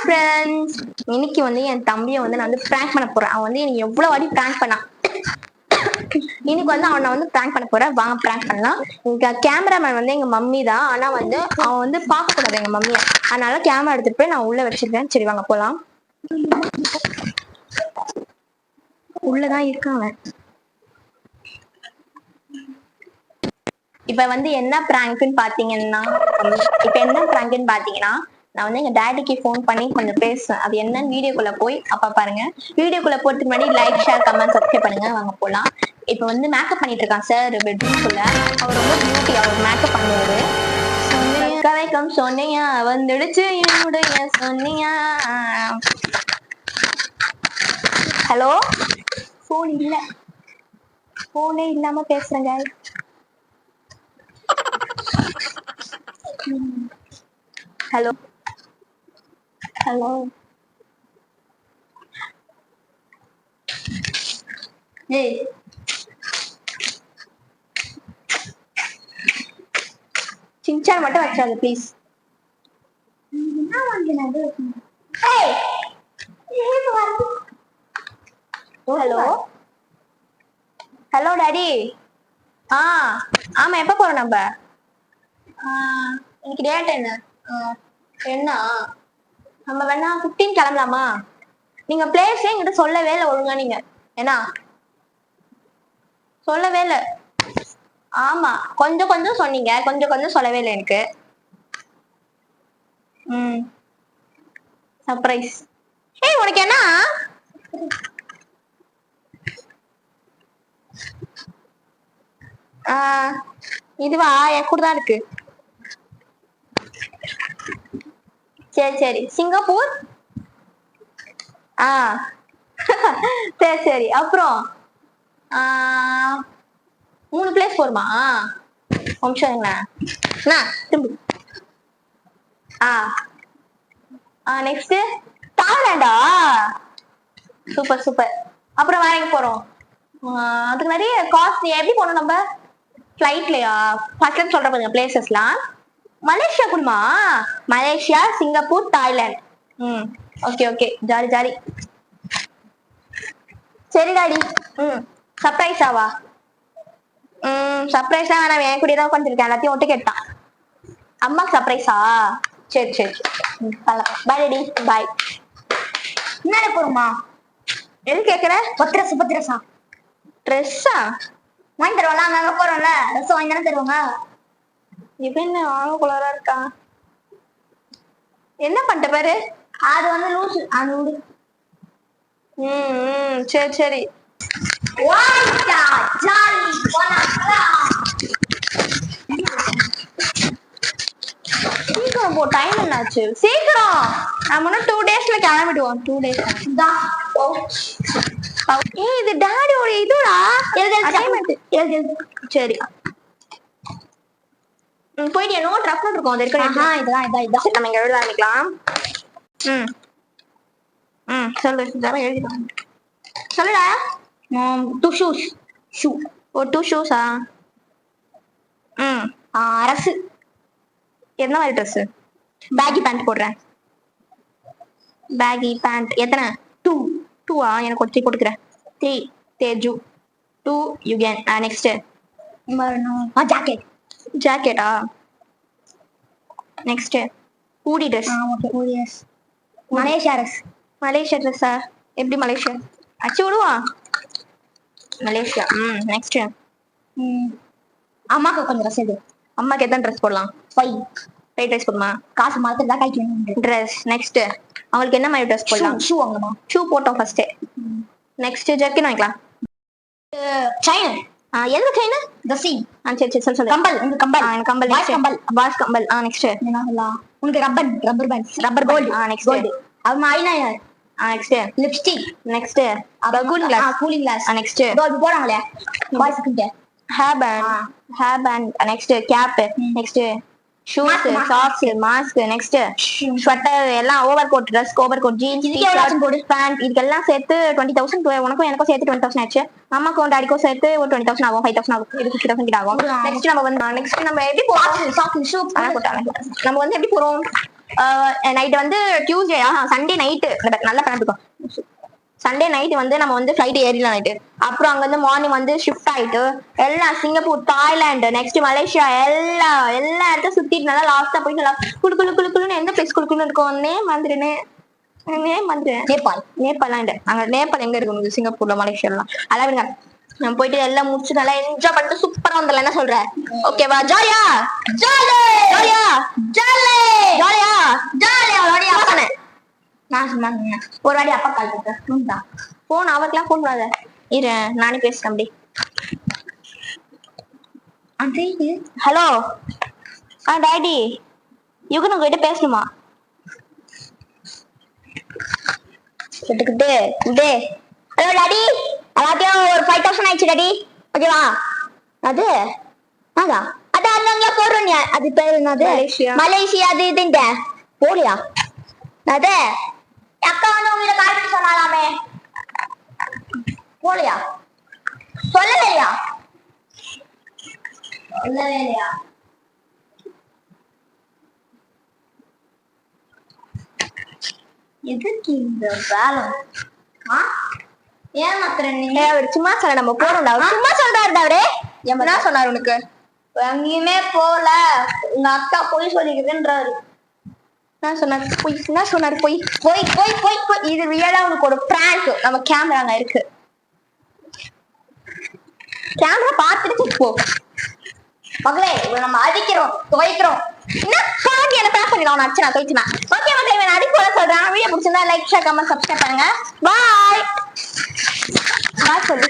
Friends, இன்னைக்கு வந்து என் தம்பியை வந்து நான் வந்து பிராங்க் பண்ண போறேன். அவன் வந்து எனக்கு எவ்வளவு வாட்டி பிராங்க் பண்ணான். இன்னைக்கு வந்து அவனை வந்து பிராங்க் பண்ண போறேன். வாங்க பிராங்க் பண்ணலாம். இங்க கேமராமேன் வந்து எங்க மம்மி தான். ஆனா வந்து அவன் வந்து பார்க்க கூடாது எங்க மம்மியை. அதனால கேமரா எடுத்துட்டு போய் நான் உள்ள வச்சிருக்கேன். சரி வாங்க போலாம். உள்ளதான் இருக்கான். இப்ப வந்து என்ன பிராங்க்னு பாத்தீங்கன்னா நான் வந்து எங்க டேடிக்கு ஃபோன் பண்ணி கொஞ்சம் பேசுவேன். அது என்னன்னு வீடியோக்குள்ள போய் அப்பா பாருங்க. வீடியோக்குள்ள போறதுக்கு முன்னாடி லைக், ஷேர், கமெண்ட், சப்ஸ்கிரைப் பண்ணுங்க. வாங்க போலாம். இப்ப வந்து மேக்கப் பண்ணிட்டு இருக்கான் சார் பெட்ரூம்குள்ள. அவர் ரொம்ப பியூட்டி. அவர் மேக்கப் பண்ணுவாரு. கலைக்கம் சொன்னியா வந்துடுச்சு என்னுடைய சொன்னியா. ஹலோ, போன் இல்ல, போனே இல்லாம பேசுறேங்க. ஹலோ ஹலோ ஏய், சின்சான் மட்டும் வச்சாது ப்ளீஸ். Hello hello daddy. ஆமா, எப்ப போறோம் நம்ம? இன்னைக்கு டேட் என்ன? என்ன நம்ம வேணா 15 கிளம்பலாமா? நீங்க பிளேஸ் என்கிட்ட சொல்லவே இல்லை ஒழுங்கா. நீங்க என்ன சொல்லவே இல்லை. ஆமா, கொஞ்சம் கொஞ்சம் சொன்னீங்க, கொஞ்சம் கொஞ்சம் சொல்லவே இல்லை எனக்கு. சர்ப்ரைஸ். ஏய், உனக்கு என்ன இதுவா? என் கூட தான் இருக்கு. சரி சரி, சிங்கப்பூர். சரி சரி. அப்புறம் 3 பிளேஸ் போருமா? நிமிஷம் என்ன திரும்பி. நெக்ஸ்ட் தாய்லாண்டா? Super super. அப்புறம் வேற எங்க போறோம்? அதுக்கு நிறைய காஸ்ட். எப்படி போனோம் நம்ம? ஃபிளைட்லயா? ஃபர்ஸ்ட் சொல்ற பாருங்க பிளேசஸ்லாம். மலேசியா கூடமா? Malaysia, Singapore, Thailand. Okay okay, jolly jolly. சரி டாடி. சர்ப்ரைஸாவா? சர்ப்ரைஸா வேணாம், என் கூட தான் உட்காந்துருக்கேன். எல்லாத்தையும் ஒட்டு கேட்டான். அம்மாக்கு சர்ப்ரைஸா? சரி சரி. பாய் டாடி, பாய். என்ன போறோமா? எது கேக்குற? பத்திரசா ட்ரெஸ்ஸா வாங்கி தருவாங்க. அங்க போறோம்ல, ட்ரெஸ் வாங்கி தானே தருவாங்க. இப்ப என்ன ஆக குளரா இருக்கா? என்ன பண்ணிட்ட பாரு. அது வந்து லூசு. அது விடு. சரி சரி. சீக்கிரம் போ, டைம் என்னாச்சு? சீக்கிரம். நம்ம 2 டேஸ்ல கிளம்பிடுவோம். 2 டேஸ் தான். இது டாடியோட இதுடா. சரி போயிட்டு நோட் ரஃப் நோட் இருக்கும். அது இதான் நம்ம இங்க எழுத ஆரம்பிக்கலாம். சொல்லு, இதெல்லாம் எழுதிக்கலாம். சொல்லுடா. 2 ஷூஸ். ஷூ. 2 ஷூஸா? அரசு. என்ன மாதிரி ட்ரெஸ்? பேகி பேண்ட் போடுறேன். பேகி பேண்ட் எத்தனை? 2 எனக்கு ஒரு 3 போட்டுக்கிறேன். 3 தேஜு. 2 யுகன். நெக்ஸ்ட் ஜாக்கெட்டா? Next hoodie dress. மலேசியா ட்ரெஸ்ஸா? எப்படி மலேசியா? அச்சு விடுவா மலேசியா. நெக்ஸ்ட் அம்மாக்கு கொஞ்சம் ட்ரெஸ் எது? அம்மாக்கு எத்தனை ட்ரெஸ் போடலாம்? 5 ட்ரெஸ் போடுமா? காசு மாத்திரம் தான் கைக்கு ட்ரெஸ். நெக்ஸ்ட் அவங்களுக்கு என்ன மாதிரி ட்ரெஸ் போடலாம்? ஷூ வாங்கணுமா? ஷூ போட்டோம் ஃபர்ஸ்ட். நெக்ஸ்ட் ஜர்க்கின் வாங்கிக்கலாம். செயின். எந்த செயின்? தசி. சரி சரி சொல்லு. கம்பல். உங்களுக்கு கம்பல். எனக்கு கம்பல். நெக்ஸ்ட் கம்பல். பாஸ் கம்பல். நெக்ஸ்ட் என்ன சொல்லலாம்? உங்களுக்கு rubber band. Rubber cold. Next cold. அது eyeliner. Next lipstick. Next cooling glass. Next cold போறாங்களே பாய்ஸ்க்கு hair band. Next cap. Next shoes, socks, mask. Next sweater. எல்லாம் over coat, dress, over coat, jeans, pant. இதுக்கெல்லாம் சேர்த்து 20,000. உனக்கும் எனக்கும் சேர்த்து 20,000 ஆச்சு. அம்மாக்கும் டாடிக்கும் சேர்த்து ஒரு 20,000 ஆகும். 5,000 ஆகும். இது 50,000 கிட்ட ஆகும். நெக்ஸ்ட் நம்ம எப்படி போறோம்? நம்ம வந்து எப்படி போறோம்? நைட் வந்து டியூஸ்டே சண்டே நைட்டு நல்லா பண்ணிருக்கோம். சண்டே நைட் வந்து நம்ம வந்து ஃபிளைட் ஏறிடலாம் நைட்டு. அப்புறம் அங்க இருந்து மார்னிங் வந்து ஷிஃப்ட் ஆயிட்டு எல்லாம் சிங்கப்பூர், தாய்லாந்து, நெக்ஸ்ட் மலேசியா எல்லா இடத்தையும் சுத்திட்டு நல்லா லாஸ்டா போயிட்டு நல்லா குளு குளு குளு குளுன்னு எந்த பிளேஸ் குளு குளுன்னு இருக்கும் நேபாள் அங்க நேபாள் எங்க இருக்கு உங்களுக்கு? சிங்கப்பூர்ல, மலேசியாலாம் அதான் விடுங்க. நம்ம போயிட்டு எல்லாம் முடிச்சு நல்லா என்ஜாய் பண்ணிட்டு சூப்பரா வந்துடலாம். என்ன சொல்ற? ஓகேவா? ஜாலியா ஜாலியா ஜாலியா ஜாலியா சொன்னேன். நான் சொன்ன ஒரு வாட்டி அப்பா கால் பண்ணேன். போன் அவருக்கெல்லாம் போன் பண்ணாத, இரு நானே பேசுறேன் அப்படி. ஹலோ டாடி, யுகன் உங்ககிட்ட பேசணுமா? ஹலோ டாடி, எல்லாத்தையும் ஒரு 5000 ஆயிடுச்சு டாடி. ஓகேவா? அது அதான் அங்க போடுறோம். அது பேர் என்னது? மலேசியா. அது இதுன்ட்டு போலியா? அது அக்கா வந்து உங்களை கால் பண்ணி சொன்னாலாமே. போலியா? சொல்லவே இல்லையா? எதுக்கு இந்த வேலை? ஏன் மாத்திர அவர் சும்மா சொல்ல நம்ம போறோம்டா. சும்மா சொல்றாருடா அவரு. என்ன சொன்னாரு உனக்கு? எங்கேயுமே போல, உங்க அக்கா போய் சொல்லிக்கிறேன்றாரு. என்ன சொன்னாரு? போய் இது ரியலா உனக்கு ஒரு பிராங்க். நம்ம கேமரா அங்க இருக்கு, கேமரா பாத்துட்டு போ மகளே. நம்ம அடிக்கிறோம், துவைக்கிறோம். என்ன பாதி என்ன பேக் பண்ணிடலாம். அடிச்சு நான் துவைச்சுனேன். ஓகே மக்களே, நான் அடிக்க போல சொல்றேன். வீடியோ பிடிச்சிருந்தா லைக், ஷேர், கமெண்ட், சப்ஸ்கிரைப் பண்ணுங்க. பாய் சொல்லு.